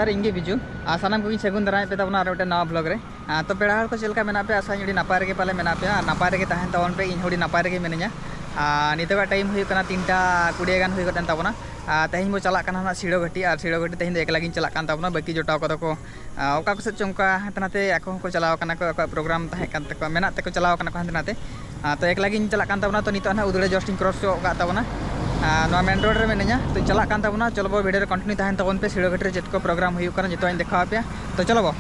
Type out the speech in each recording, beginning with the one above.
जोहार इंगे बिजू सामान को सगुन दाराय पे तबना और नवा ब्लॉग रे तो पेड़ा को चलका मेना पे आशा अड़ी नपाय रे पाले मेना पे नपाय रे तहन तबन पे इन होड़ी नपाय रे मिनया नितोगा टाइम हुई कना 3:20 गान हुई गन तबना तेहन बो चला कना ना सिड़ो घाटी और सिड़ो घाटी तेहन एकला गिन चला कान तबना बाकी जोटाव को को ओका को से चमका हतनाते ako को चलाव कना को प्रोग्राम तहे कान तको मेना ते को चलाव कना को हतनाते तो एकला गिन चला कान तबना तो नितो ना उदड़े जस्टिंग क्रॉस को का तबना मेन रोड रे मिनया तो चला कान तबना चलो बो वीडियो रे कंटिन्यू तहन तबन पे सिड़ो घाटी रे चेत को प्रोग्राम हुई कना जतो इन देखा पे तो चलो बो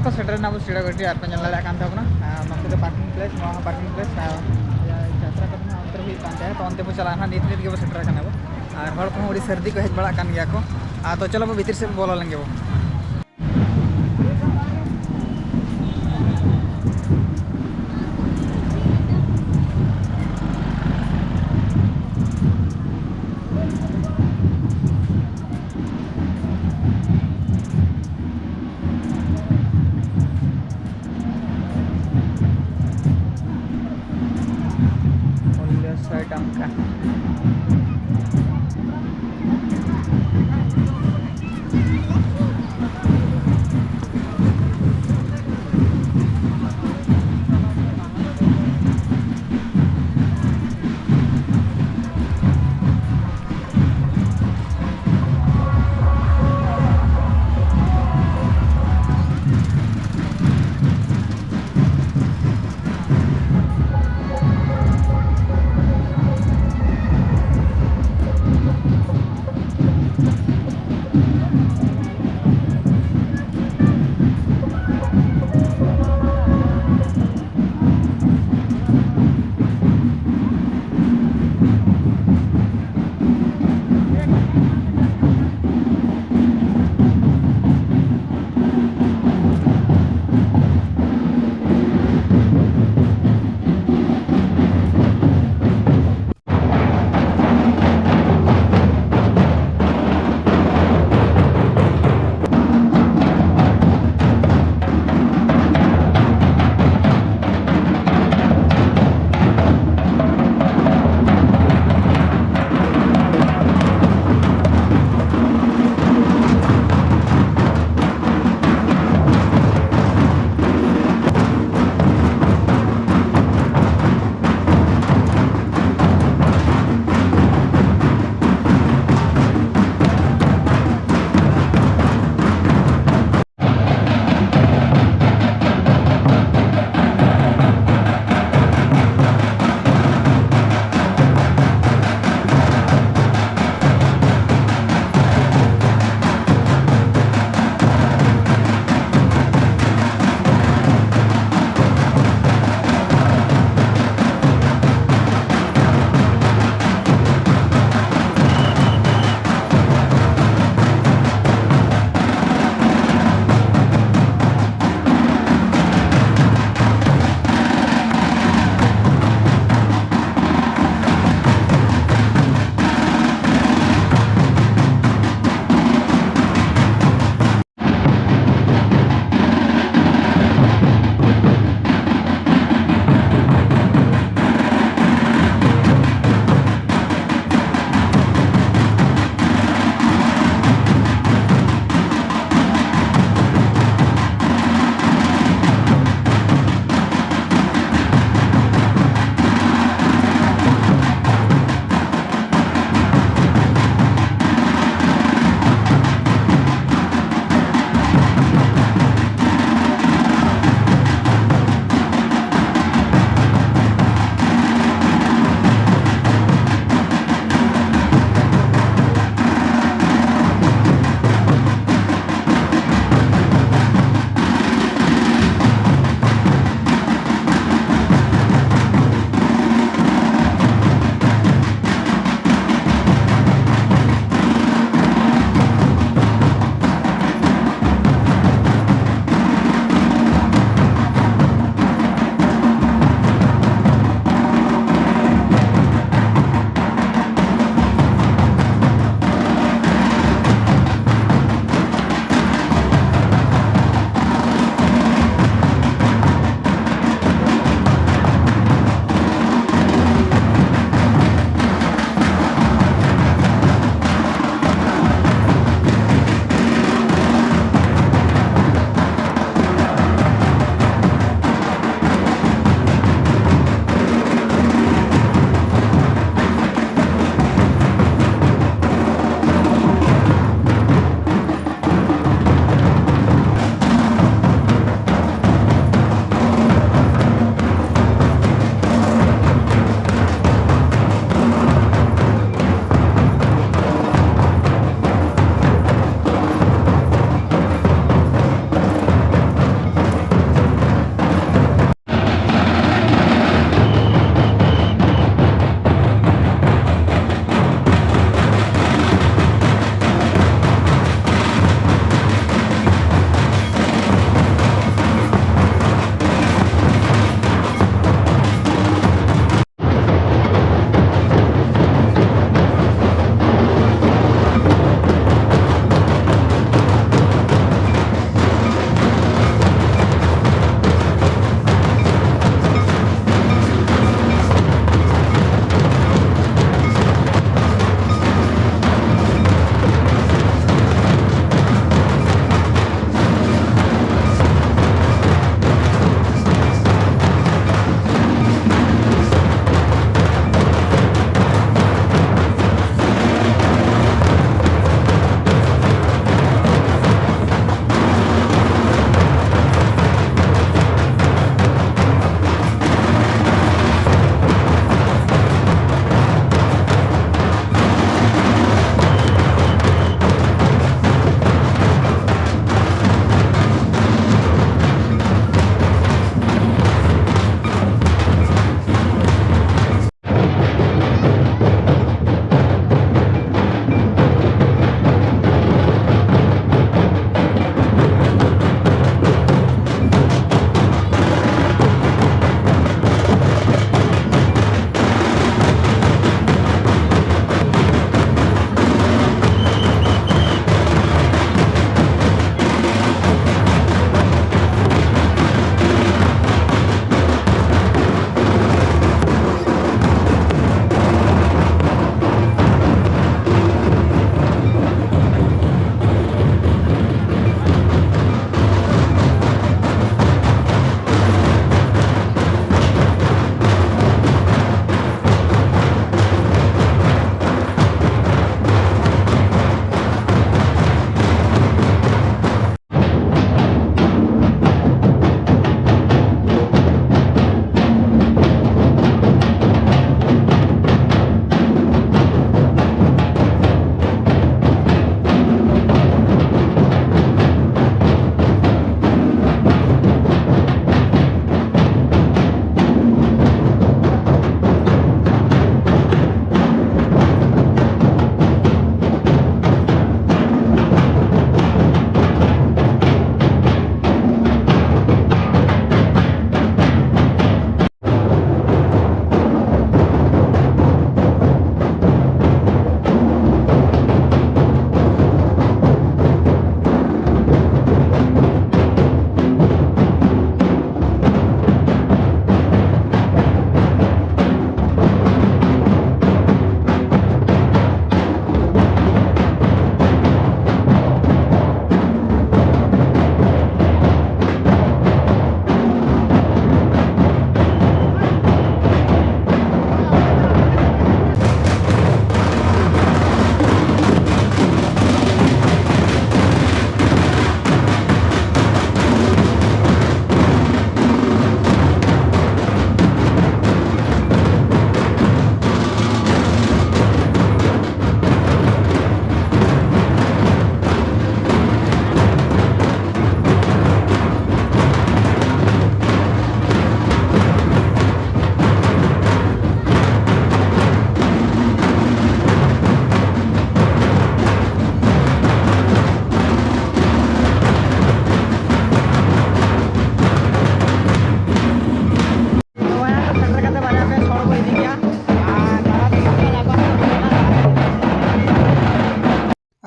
को सेटर ना सिड़ा गटी और पे लड़ा कान तबना नोते पार्किंग प्लेस यात्रा करना अंतर हुई कान तो अंते बो चला ना नीत नीत के बो सेटर कना बो और हड़ को बड़ी सर्दी को हेज बड़ा कान गया को तो चलो बो भीतर से बोला लेंगे बो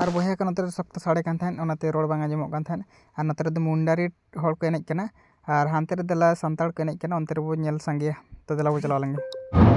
और बया को नोते सख्त साड़े कान थाहेन ओनाते रोड बांग आंजमोग कान थाहेन और नोते रे मुंडारी हड़ को एनेज कना और हानते रे देला सान्ताड़ को एनेज कना ओनते रे बो नेल सांगेया तो देला बो चलाव लेंगे।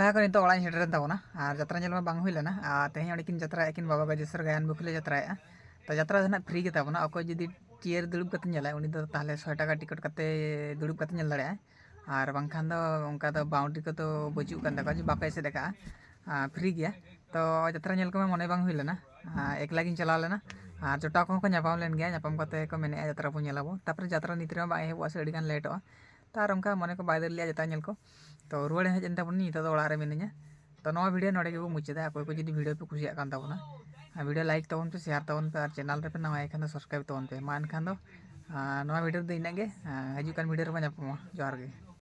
को नित ओड़ा हेटरेन ताबोना और जत्रा जेल बांग हुई लेना तेहे ओडिकिन जत्रा एकिन बाबा गजेश्वर गायन बुकले जत्राया तो जत्रा दना फ्री के ताबोना अको जदि चेयर दुड़ुब कते नेला उनी दो ताहले 100 टाका टिकट कते दुड़ुब कते नेल दाड़े और बांखान दो उनका दो बाउंड्री को तो बचुक कान ताको जे बापे एसे देखा फ्री गया तो जत्रा नेल को मने बांग हुई लेना एकला गिन चला लेना और जोटा को ᱧᱟᱯᱟᱢ len गया ᱧᱟᱯᱟम कते को मेने जत्रा बो नेलाबो तापर जत्रा नितरे बा हेबो से अडिगान लेटो तार उनका मने को बाय दलिया जता नेल को तो रुआड़ हेज एन ताबोनी नितो दो ओड़ा रे मिनिया तो नवा वीडियो नोडे गेबो मुचादा अकोय को जदि वीडियो पे कुसिया कान ताबोना वीडियो लाइक ताबोन पे शेयर ताबोन पे और चैनल रे पे नवा एखान सब्सक्राइब ताबोन पे मा एनखान दो नवा वीडियो दो इनागे हजू कान वीडियो रे मा ᱧᱟᱯᱟᱢᱟ। जोहार गे।